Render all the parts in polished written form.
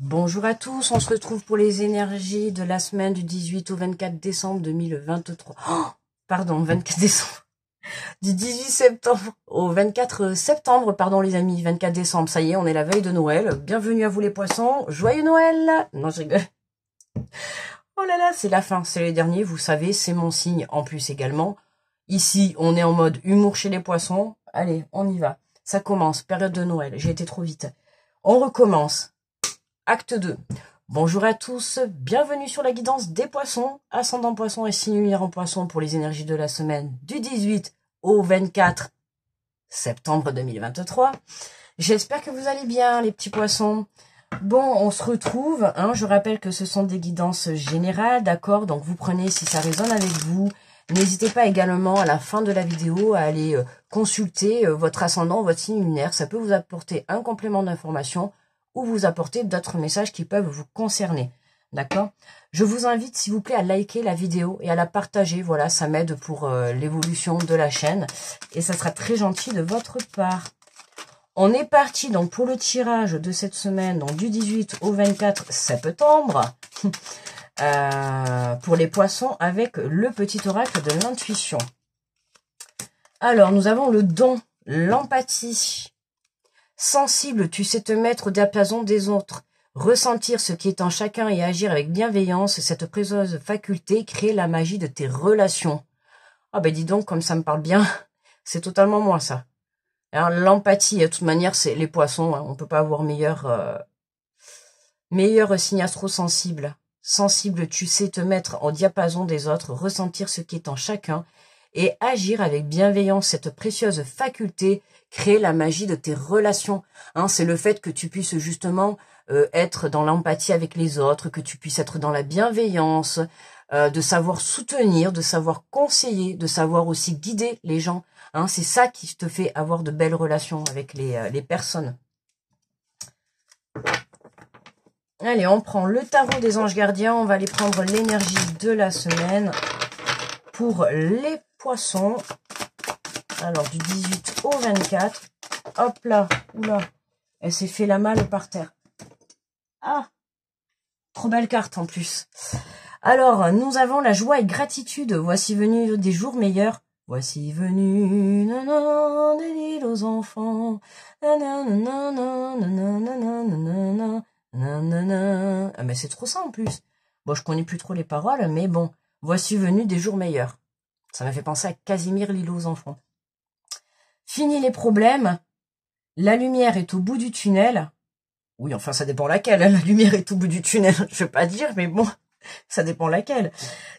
Bonjour à tous, on se retrouve pour les énergies de la semaine du 18 au 24 décembre 2023. Oh, pardon, 24 décembre. Du 18 septembre au 24 septembre, pardon les amis, 24 décembre, ça y est, on est la veille de Noël. Bienvenue à vous les poissons, joyeux Noël. Non, je rigole. Oh là là, c'est la fin, c'est les derniers, vous savez, c'est mon signe en plus également. Ici, on est en mode humour chez les poissons. Allez, on y va. Ça commence, période de Noël, j'ai été trop vite. On recommence. Acte 2. Bonjour à tous, bienvenue sur la guidance des poissons, ascendant poisson et signe lumière en poisson pour les énergies de la semaine du 18 au 24 septembre 2023. J'espère que vous allez bien les petits poissons. Bon, on se retrouve, je rappelle que ce sont des guidances générales, d'accord? Donc vous prenez si ça résonne avec vous. N'hésitez pas également à la fin de la vidéo à aller consulter votre ascendant, votre signe lunaire. Ça peut vous apporter un complément d'information ou vous apporter d'autres messages qui peuvent vous concerner. D'accord? Je vous invite, s'il vous plaît, à liker la vidéo et à la partager. Voilà, ça m'aide pour l'évolution de la chaîne. Et ça sera très gentil de votre part. On est parti donc pour le tirage de cette semaine, donc du 18 au 24 septembre. Pour les poissons avec le petit oracle de l'intuition. Alors, nous avons le don, l'empathie. Sensible, tu sais te mettre au diapason des autres, ressentir ce qui est en chacun et agir avec bienveillance, cette précieuse faculté crée la magie de tes relations. Ah ben dis donc, comme ça me parle bien, c'est totalement moi ça. L'empathie, de toute manière, c'est les poissons, on peut pas avoir meilleur signe astro-sensible. Sensible, tu sais te mettre au diapason des autres, ressentir ce qui est en chacun et agir avec bienveillance, cette précieuse faculté créer la magie de tes relations. C'est le fait que tu puisses justement être dans l'empathie avec les autres, que tu puisses être dans la bienveillance, de savoir soutenir, de savoir conseiller, de savoir aussi guider les gens. C'est ça qui te fait avoir de belles relations avec les personnes. Allez, on prend le tarot des anges gardiens. On va aller prendre l'énergie de la semaine pour les poissons. Alors, du 18 au 24. Hop là, oula, elle s'est fait la malle par terre. Ah, trop belle carte en plus. Alors, nous avons la joie et gratitude. Voici venu des jours meilleurs. Voici venu, nanana, des îles aux enfants. Nanana, nanana, nanana. Ah, mais c'est trop ça en plus. Bon, je connais plus trop les paroles, mais bon. Voici venu des jours meilleurs. Ça m'a fait penser à Casimir, l'île aux enfants. Fini les problèmes. La lumière est au bout du tunnel. Oui, enfin, ça dépend laquelle. La lumière est au bout du tunnel. Je veux pas dire, mais bon, ça dépend laquelle.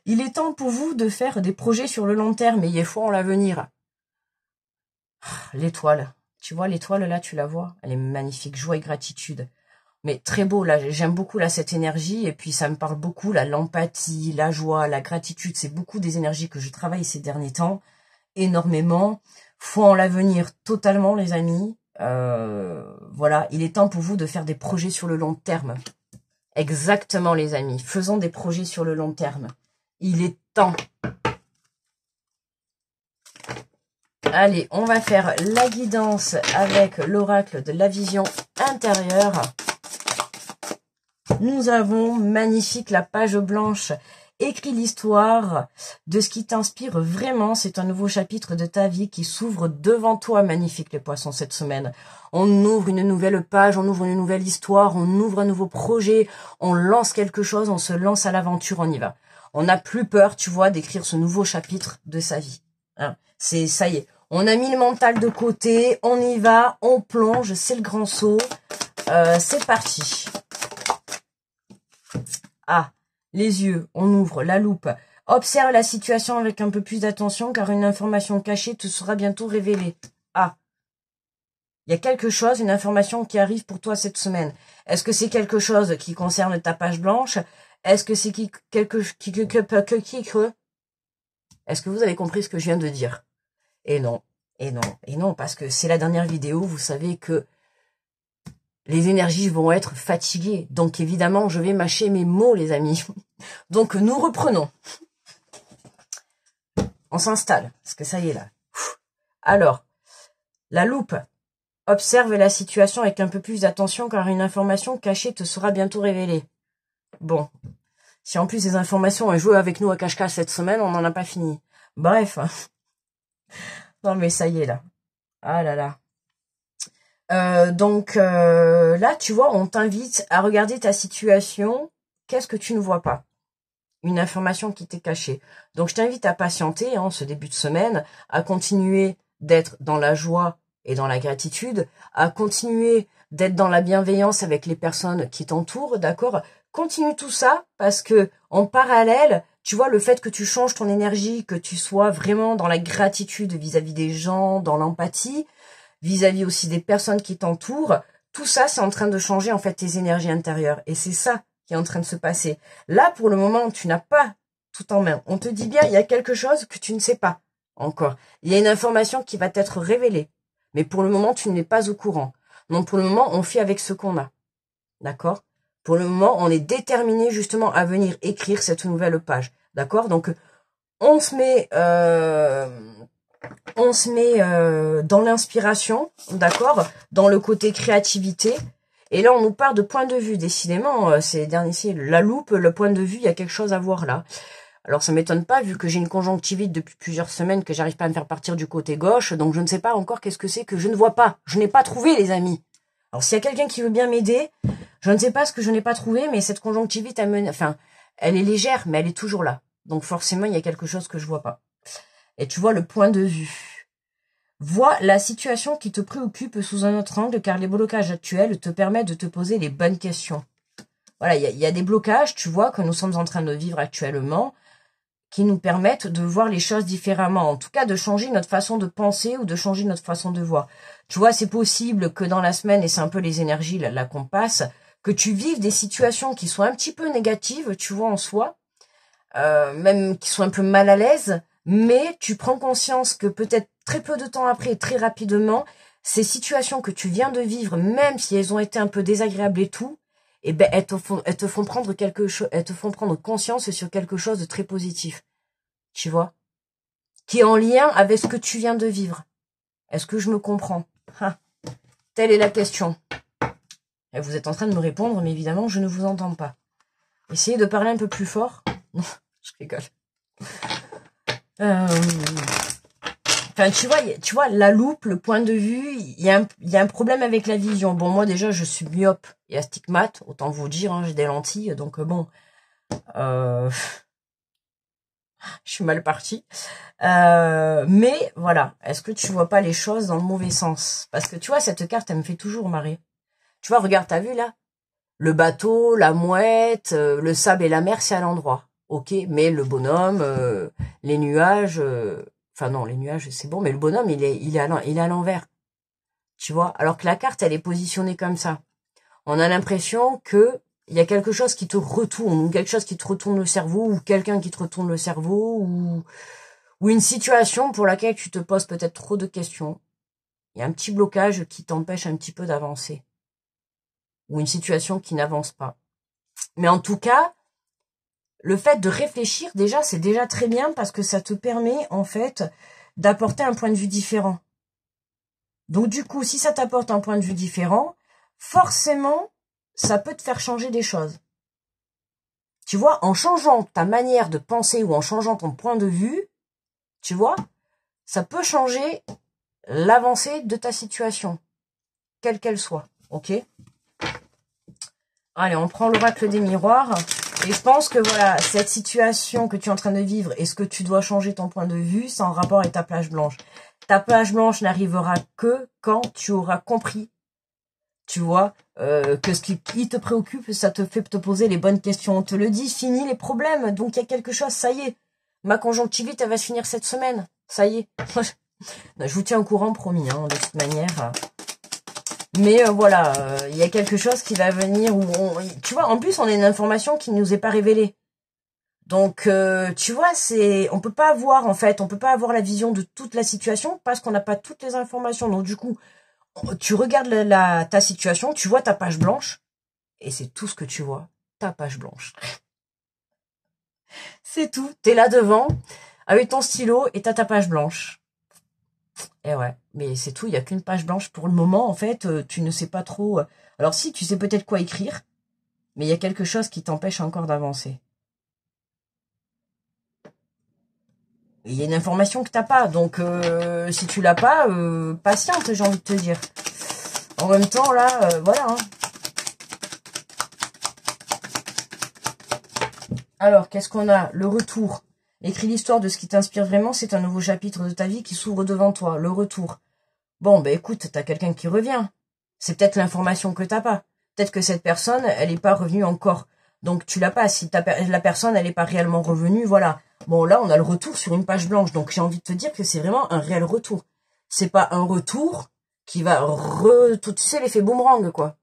Il est temps pour vous de faire des projets sur le long terme. Ayez foi en l'avenir. L'étoile. Tu vois, l'étoile, là, tu la vois? Elle est magnifique. Joie et gratitude. Mais très beau, là. J'aime beaucoup, là, cette énergie. Et puis, ça me parle beaucoup, là, l'empathie, la joie, la gratitude. C'est beaucoup des énergies que je travaille ces derniers temps. Énormément. Foi en l'avenir, totalement, les amis. Voilà, il est temps pour vous de faire des projets sur le long terme. Exactement, les amis. Faisons des projets sur le long terme. Il est temps. Allez, on va faire la guidance avec l'oracle de la vision intérieure. Nous avons, magnifique, la page blanche. Écris l'histoire de ce qui t'inspire vraiment. C'est un nouveau chapitre de ta vie qui s'ouvre devant toi. Magnifique les poissons cette semaine. On ouvre une nouvelle page, on ouvre une nouvelle histoire, on ouvre un nouveau projet, on lance quelque chose, on se lance à l'aventure, on y va. On n'a plus peur, tu vois, d'écrire ce nouveau chapitre de sa vie. C'est ça y est. On a mis le mental de côté, on y va, on plonge, c'est le grand saut. C'est parti. Ah, les yeux, on ouvre la loupe. Observe la situation avec un peu plus d'attention car une information cachée te sera bientôt révélée. Ah, il y a quelque chose, une information qui arrive pour toi cette semaine. Est-ce que c'est quelque chose qui concerne ta page blanche? Est-ce que c'est Est-ce que vous avez compris ce que je viens de dire? Et non, et non, et non, parce que c'est la dernière vidéo, vous savez que les énergies vont être fatiguées. Donc, évidemment, je vais mâcher mes mots, les amis. Donc, nous reprenons. On s'installe, parce que ça y est, là. Alors, la loupe. Observe la situation avec un peu plus d'attention car une information cachée te sera bientôt révélée. Bon, si en plus ces informations ont joué avec nous à cache-cache cette semaine, on n'en a pas fini. Bref. Non mais ça y est là. Ah là là. Donc là, tu vois, on t'invite à regarder ta situation. Qu'est-ce que tu ne vois pas? Une information qui t'est cachée. Donc je t'invite à patienter ce début de semaine, à continuer d'être dans la joie et dans la gratitude, à continuer d'être dans la bienveillance avec les personnes qui t'entourent, d'accord? Continue tout ça parce que en parallèle, tu vois, le fait que tu changes ton énergie, que tu sois vraiment dans la gratitude vis-à-vis des gens, dans l'empathie, vis-à-vis aussi des personnes qui t'entourent, tout ça, c'est en train de changer en fait tes énergies intérieures. Et c'est ça qui est en train de se passer. Là, pour le moment, tu n'as pas tout en main. On te dit bien, il y a quelque chose que tu ne sais pas encore. Il y a une information qui va t'être révélée. Mais pour le moment, tu n'es pas au courant. Donc pour le moment, on fait avec ce qu'on a. D'accord? Pour le moment, on est déterminé justement à venir écrire cette nouvelle page. D'accord? Donc on se met dans l'inspiration, d'accord, dans le côté créativité. Et là, on nous part de point de vue. Décidément, ces derniers, la loupe, le point de vue, il y a quelque chose à voir là. Alors, ça m'étonne pas, vu que j'ai une conjonctivite depuis plusieurs semaines, que j'arrive pas à me faire partir du côté gauche. Donc, je ne sais pas encore qu'est-ce que c'est que je ne vois pas. Je n'ai pas trouvé, les amis. Alors, s'il y a quelqu'un qui veut bien m'aider, je ne sais pas ce que je n'ai pas trouvé, mais cette conjonctivite, elle est légère, mais elle est toujours là. Donc, forcément, il y a quelque chose que je vois pas. Et tu vois le point de vue. Vois la situation qui te préoccupe sous un autre angle, car les blocages actuels te permettent de te poser les bonnes questions. Voilà, il y a des blocages, tu vois, que nous sommes en train de vivre actuellement, qui nous permettent de voir les choses différemment. En tout cas, de changer notre façon de penser ou de changer notre façon de voir. Tu vois, c'est possible que dans la semaine, et c'est un peu les énergies là qu'on passe, que tu vives des situations qui sont un petit peu négatives, tu vois, en soi, même qui sont un peu mal à l'aise, mais tu prends conscience que peut-être très peu de temps après, très rapidement, ces situations que tu viens de vivre, même si elles ont été un peu désagréables et tout, eh ben elles te font prendre quelque chose, elles te font prendre conscience sur quelque chose de très positif, tu vois, qui est en lien avec ce que tu viens de vivre. Est-ce que je me comprends? Telle est la question. Et vous êtes en train de me répondre, mais évidemment, je ne vous entends pas. Essayez de parler un peu plus fort. Non, je rigole. Enfin, tu vois, la loupe, le point de vue, il y a un problème avec la vision. Bon, moi, déjà, je suis myope et astigmate, autant vous dire, j'ai des lentilles, donc bon, je suis mal partie. Mais, voilà, est-ce que tu vois pas les choses dans le mauvais sens? Parce que, tu vois, cette carte, elle me fait toujours marrer. Tu vois, regarde, t'as vu, là? Le bateau, la mouette, le sable et la mer, c'est à l'endroit. Ok, mais le bonhomme, les nuages... Enfin non, les nuages, c'est bon, mais le bonhomme, il est à l'envers. Tu vois, alors que la carte, elle est positionnée comme ça. On a l'impression que il y a quelque chose qui te retourne, ou quelque chose qui te retourne le cerveau, ou quelqu'un qui te retourne le cerveau, ou une situation pour laquelle tu te poses peut-être trop de questions. Il y a un petit blocage qui t'empêche un petit peu d'avancer. Ou une situation qui n'avance pas. Mais en tout cas, le fait de réfléchir, déjà, c'est déjà très bien parce que ça te permet, en fait, d'apporter un point de vue différent. Donc, du coup, si ça t'apporte un point de vue différent, forcément, ça peut te faire changer des choses. Tu vois, en changeant ta manière de penser ou en changeant ton point de vue, tu vois, ça peut changer l'avancée de ta situation, quelle qu'elle soit. Ok? Allez, on prend l'oracle des miroirs. Et je pense que voilà, cette situation que tu es en train de vivre, est-ce que tu dois changer ton point de vue, c'est en rapport avec ta page blanche. Ta page blanche n'arrivera que quand tu auras compris, tu vois, que ce qui te préoccupe, ça te fait te poser les bonnes questions. On te le dit, fini les problèmes. Donc il y a quelque chose, ça y est. Ma conjonctivite, elle va se finir cette semaine. Ça y est. Je vous tiens au courant, promis, de toute manière. Mais voilà, il y a quelque chose qui va venir où tu vois, en plus on a une information qui ne nous est pas révélée. Donc tu vois, on peut pas avoir en fait, on peut pas avoir la vision de toute la situation parce qu'on n'a pas toutes les informations. Donc du coup, tu regardes ta situation, tu vois ta page blanche et c'est tout ce que tu vois, ta page blanche. C'est tout, t'es là devant avec ton stylo et t'as ta page blanche. Et ouais, mais c'est tout, il n'y a qu'une page blanche pour le moment, en fait, tu ne sais pas trop... Alors si, tu sais peut-être quoi écrire, mais il y a quelque chose qui t'empêche encore d'avancer. Il y a une information que t'as pas, donc si tu l'as pas, patiente, j'ai envie de te dire. En même temps, là, voilà. Hein. Alors, qu'est-ce qu'on a? Le retour. Écris l'histoire de ce qui t'inspire vraiment, c'est un nouveau chapitre de ta vie qui s'ouvre devant toi. Le retour. Bon, ben écoute, t'as quelqu'un qui revient. C'est peut-être l'information que t'as pas. Peut-être que cette personne, elle n'est pas revenue encore. Donc tu l'as pas. Si la personne, elle n'est pas réellement revenue, voilà. Bon, là, on a le retour sur une page blanche. Donc j'ai envie de te dire que c'est vraiment un réel retour. C'est pas un retour qui va tu sais, l'effet boomerang, quoi.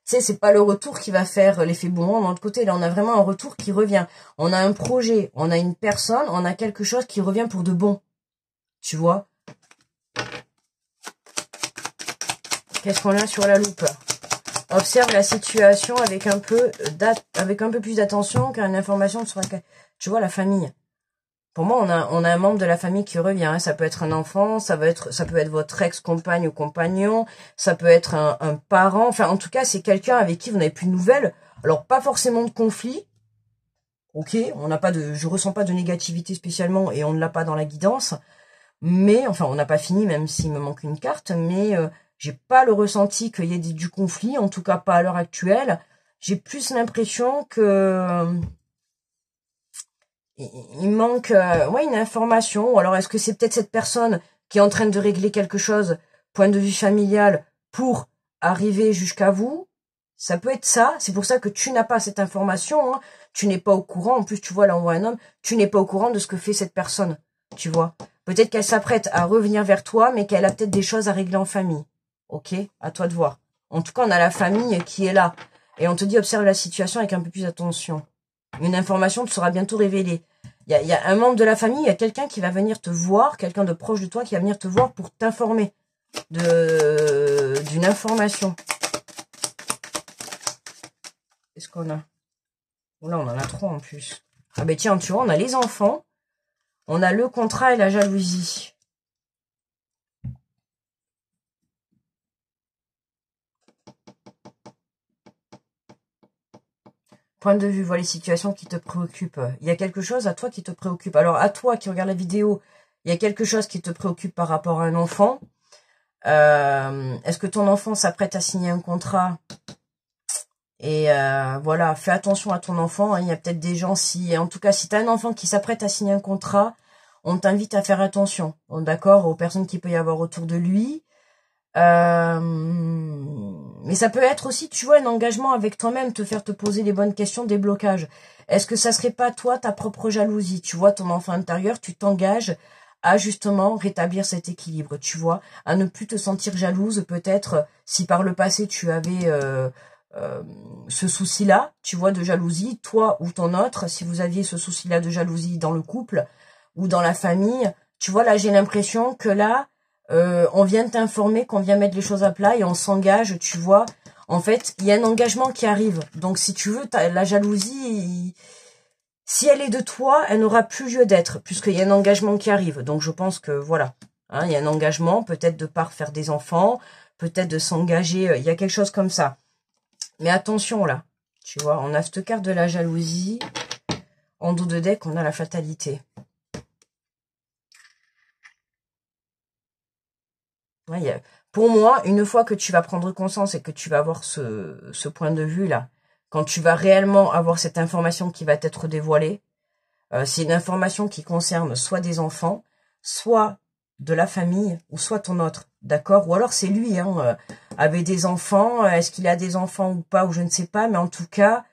Tu sais, c'est pas le retour qui va faire l'effet boomerang de l'autre côté. Là, on a vraiment un retour qui revient. On a un projet, on a une personne, on a quelque chose qui revient pour de bon. Tu vois? Qu'est-ce qu'on a sur la loupe? Observe la situation avec un peu plus d'attention, car une information sur laquelle... Tu vois, la famille. Pour moi, on a un membre de la famille qui revient. Hein. Ça peut être un enfant, ça peut être votre ex-compagne ou compagnon, ça peut être un parent. Enfin, en tout cas, c'est quelqu'un avec qui vous n'avez plus de nouvelles. Alors, pas forcément de conflit. Ok, je ressens pas de négativité spécialement et on ne l'a pas dans la guidance. Mais, enfin, on n'a pas fini, même s'il me manque une carte, mais j'ai pas le ressenti qu'il y ait du conflit, en tout cas pas à l'heure actuelle. J'ai plus l'impression que il manque ouais, une information. Ou alors, est-ce que c'est peut-être cette personne qui est en train de régler quelque chose, point de vue familial, pour arriver jusqu'à vous? Ça peut être ça. C'est pour ça que tu n'as pas cette information. Hein. Tu n'es pas au courant. En plus, tu vois, là, on voit un homme. Tu n'es pas au courant de ce que fait cette personne. Tu vois. Peut-être qu'elle s'apprête à revenir vers toi, mais qu'elle a peut-être des choses à régler en famille. Ok? À toi de voir. En tout cas, on a la famille qui est là. Et on te dit, observe la situation avec un peu plus d'attention. Une information te sera bientôt révélée. Il y a un membre de la famille, il y a quelqu'un qui va venir te voir, quelqu'un de proche de toi qui va venir te voir pour t'informer d'une information. Qu'est-ce qu'on a? Oh là, on en a trois en plus. Ah ben tiens, tu vois, on a les enfants, on a le contrat et la jalousie. Point de vue, vois les situations qui te préoccupent. Il y a quelque chose à toi qui te préoccupe. Alors, à toi qui regarde la vidéo, il y a quelque chose qui te préoccupe par rapport à un enfant. Est-ce que ton enfant s'apprête à signer un contrat? Et voilà, fais attention à ton enfant. Hein. Il y a peut-être des gens, en tout cas, si tu as un enfant qui s'apprête à signer un contrat, on t'invite à faire attention. D'accord, aux personnes qu'il peut y avoir autour de lui. Mais ça peut être aussi, tu vois, un engagement avec toi-même, te faire te poser les bonnes questions, des blocages. Est-ce que ça serait pas toi, ta propre jalousie? Tu vois, ton enfant intérieur, tu t'engages à justement rétablir cet équilibre, tu vois, à ne plus te sentir jalouse, peut-être, si par le passé tu avais ce souci-là, tu vois, de jalousie, toi ou ton autre, si vous aviez ce souci-là de jalousie dans le couple ou dans la famille, tu vois, là, j'ai l'impression que là, on vient t'informer qu'on vient mettre les choses à plat et on s'engage, tu vois. En fait, il y a un engagement qui arrive. Donc, si tu veux, la jalousie, si elle est de toi, elle n'aura plus lieu d'être, puisqu'il y a un engagement qui arrive. Donc, je pense que, voilà, hein, il y a un engagement, peut-être de part faire des enfants, peut-être de s'engager, il y a quelque chose comme ça. Mais attention, là, tu vois, on a cette carte de la jalousie. En dos de deck, on a la fatalité. Ouais, pour moi, une fois que tu vas prendre conscience et que tu vas avoir ce point de vue-là, quand tu vas réellement avoir cette information qui va t'être dévoilée, c'est une information qui concerne soit des enfants, soit de la famille, ou soit ton autre, d'accord? Ou alors c'est lui, hein, avec des enfants, est-ce qu'il a des enfants ou pas, ou je ne sais pas, mais en tout cas,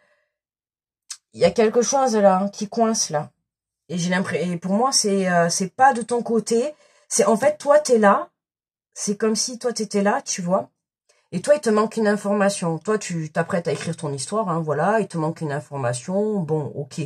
il y a quelque chose là, hein, qui coince là. Et j'ai l'impression, et pour moi, c'est pas de ton côté, c'est en fait, toi, t'es là, c'est comme si toi, t'étais là, tu vois. Et toi, il te manque une information. Toi, tu t'apprêtes à écrire ton histoire, hein, voilà, il te manque une information. Bon, ok,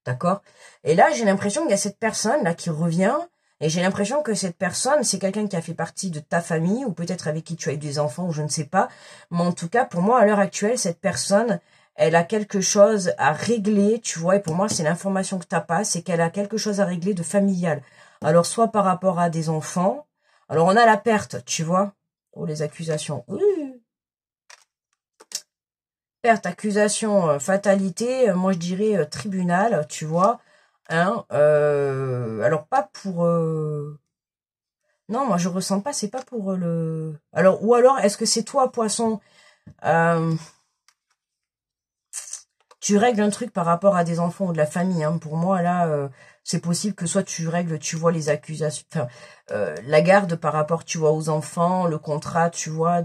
d'accord. Et là, j'ai l'impression qu'il y a cette personne-là qui revient, et j'ai l'impression que cette personne, c'est quelqu'un qui a fait partie de ta famille, ou peut-être avec qui tu as eu des enfants, ou je ne sais pas. Mais en tout cas, pour moi, à l'heure actuelle, cette personne, elle a quelque chose à régler, tu vois, et pour moi, c'est l'information que tu n'as pas, c'est qu'elle a quelque chose à régler de familial. Alors, soit par rapport à des enfants, Alors, on a la perte, tu vois. Oh, les accusations. Perte, accusation, fatalité. Moi, je dirais tribunal, tu vois. Hein, alors, pas pour... Non, moi, je ressens pas, c'est pas pour le... Alors, ou alors, est-ce que c'est toi, poisson tu règles un truc par rapport à des enfants ou de la famille. Hein. Pour moi, là, c'est possible que soit tu règles, tu vois, les accusations, enfin, la garde par rapport, tu vois, aux enfants, le contrat, tu vois,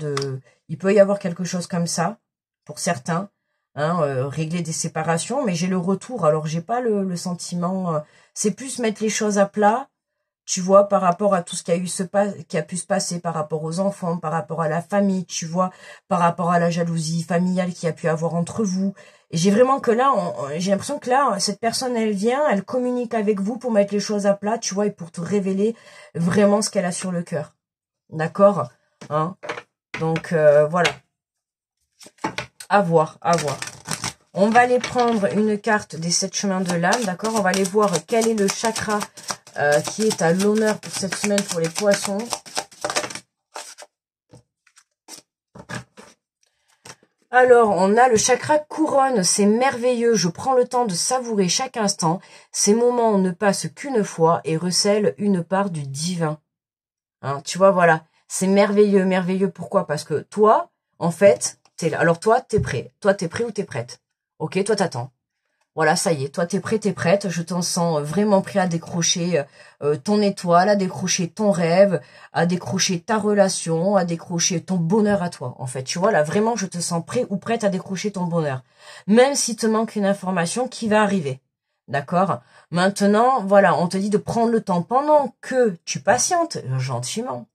il peut y avoir quelque chose comme ça, pour certains, hein, régler des séparations, mais j'ai le retour, alors j'ai pas le sentiment, c'est plus mettre les choses à plat, tu vois, par rapport à tout ce qui a pu se passer, par rapport aux enfants, par rapport à la famille, tu vois, par rapport à la jalousie familiale qu'il y a pu avoir entre vous. Et j'ai vraiment que là, j'ai l'impression que là, cette personne, elle vient, elle communique avec vous pour mettre les choses à plat, tu vois, et pour te révéler vraiment ce qu'elle a sur le cœur. D'accord, hein? Donc, voilà. À voir, à voir. On va aller prendre une carte des 7 chemins de l'âme, d'accord? On va aller voir quel est le chakra qui est à l'honneur pour cette semaine pour les poissons. Alors, on a le chakra couronne, c'est merveilleux, je prends le temps de savourer chaque instant, ces moments ne passent qu'une fois et recèlent une part du divin. Hein, tu vois, voilà, c'est merveilleux, merveilleux, pourquoi? Parce que toi, en fait, t'es là. Alors toi, t'es prêt. Toi, t'es prêt ou t'es prête? Ok, toi, t'attends. Voilà, ça y est, toi t'es prêt, t'es prête, je t'en sens vraiment prêt à décrocher ton étoile, à décrocher ton rêve, à décrocher ta relation, à décrocher ton bonheur à toi, en fait. Tu vois, là, vraiment, je te sens prêt ou prête à décrocher ton bonheur. Même s'il te manque une information qui va arriver. D'accord? Maintenant, voilà, on te dit de prendre le temps pendant que tu patientes gentiment.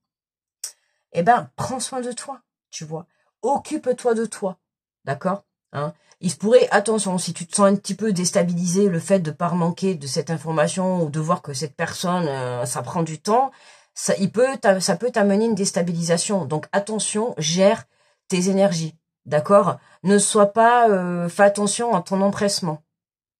Eh ben, prends soin de toi, tu vois. Occupe-toi de toi. D'accord? Hein, il se pourrait, attention, si tu te sens un petit peu déstabilisé, le fait de pas manquer de cette information ou de voir que cette personne, ça prend du temps, ça peut t'amener une déstabilisation. Donc attention, gère tes énergies, d'accord? Ne sois pas, fais attention à ton empressement,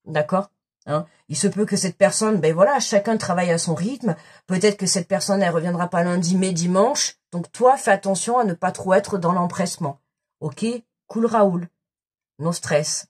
d'accord? Hein, il se peut que cette personne, ben voilà, chacun travaille à son rythme. Peut-être que cette personne, elle reviendra pas lundi, mais dimanche. Donc toi, fais attention à ne pas trop être dans l'empressement. Ok? Cool Raoul. No stress.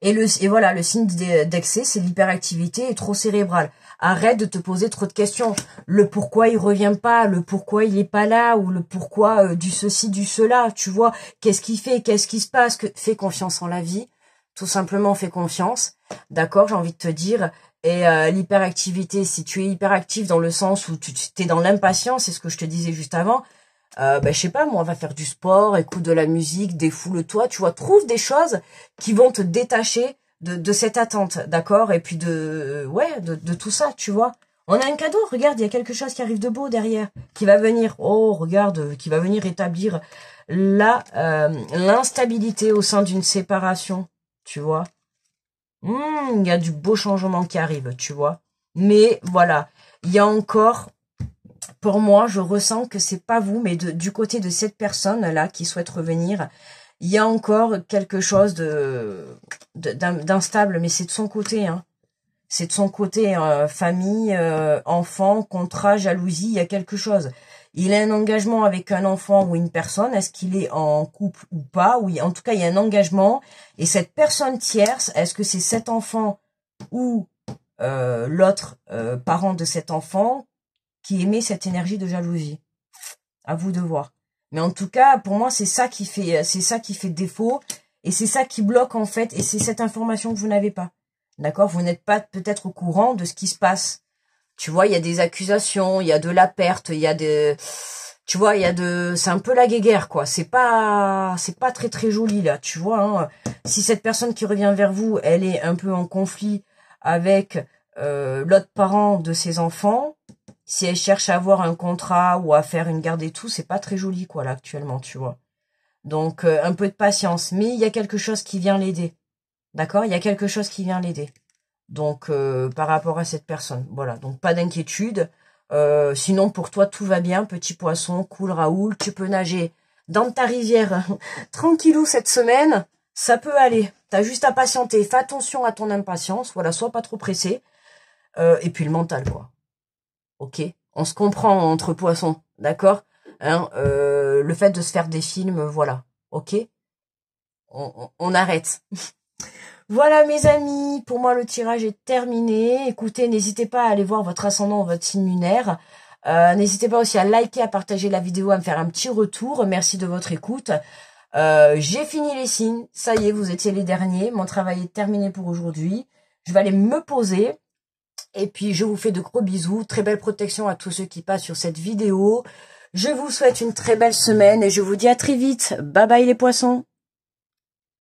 Et voilà, le signe d'excès, c'est l'hyperactivité et trop cérébrale. Arrête de te poser trop de questions. Le pourquoi il revient pas, le pourquoi il est pas là, ou le pourquoi du ceci, du cela, tu vois. Qu'est-ce qu'il fait, qu'est-ce qui se passe, fais confiance en la vie. Tout simplement, fais confiance. D'accord, j'ai envie de te dire. Et l'hyperactivité, si tu es hyperactif dans le sens où tu es dans l'impatience, c'est ce que je te disais juste avant, je sais pas, moi, on va faire du sport, écoute de la musique, défoule-toi, tu vois, trouve des choses qui vont te détacher de cette attente, d'accord? Et puis de tout ça, tu vois. On a un cadeau, regarde, il y a quelque chose qui arrive de beau derrière, qui va venir, oh, regarde, qui va venir établir l'instabilité au sein d'une séparation, tu vois. Il y a du beau changement qui arrive, tu vois. Mais voilà, il y a encore, pour moi, je ressens que c'est pas vous, mais du côté de cette personne-là qui souhaite revenir, il y a encore quelque chose d'instable, mais c'est de son côté, hein. C'est de son côté, famille, enfant, contrat, jalousie, il y a quelque chose. Il a un engagement avec un enfant ou une personne, est-ce qu'il est en couple ou pas? Oui, en tout cas, il y a un engagement. Et cette personne tierce, est-ce que c'est cet enfant ou l'autre parent de cet enfant qui émet cette énergie de jalousie? À vous de voir. Mais en tout cas, pour moi, c'est ça qui fait défaut et c'est ça qui bloque en fait et c'est cette information que vous n'avez pas. D'accord? Vous n'êtes pas peut-être au courant de ce qui se passe. Tu vois, il y a des accusations, il y a de la perte, il y a tu vois, c'est un peu la guéguerre, quoi. C'est pas très très joli, là, tu vois, hein. Si cette personne qui revient vers vous, elle est un peu en conflit avec, l'autre parent de ses enfants, si elle cherche à avoir un contrat ou à faire une garde et tout, c'est pas très joli, quoi, là, actuellement, tu vois. Donc, un peu de patience. Mais il y a quelque chose qui vient l'aider. D'accord? Il y a quelque chose qui vient l'aider. Donc, par rapport à cette personne. Voilà. Donc, pas d'inquiétude. Sinon, pour toi, tout va bien. Petit poisson, cool Raoul. Tu peux nager dans ta rivière tranquillou cette semaine. Ça peut aller. T'as juste à patienter. Fais attention à ton impatience. Voilà, sois pas trop pressé. Et puis le mental, quoi. Ok? On se comprend entre poissons, d'accord, hein, le fait de se faire des films, voilà, ok, on arrête. Voilà mes amis, pour moi le tirage est terminé. Écoutez, n'hésitez pas à aller voir votre ascendant, votre signe lunaire. N'hésitez pas aussi à liker, à partager la vidéo, à me faire un petit retour. Merci de votre écoute. J'ai fini les signes, ça y est, vous étiez les derniers. Mon travail est terminé pour aujourd'hui. Je vais aller me poser. Et puis, je vous fais de gros bisous. Très belle protection à tous ceux qui passent sur cette vidéo. Je vous souhaite une très belle semaine et je vous dis à très vite. Bye bye les poissons.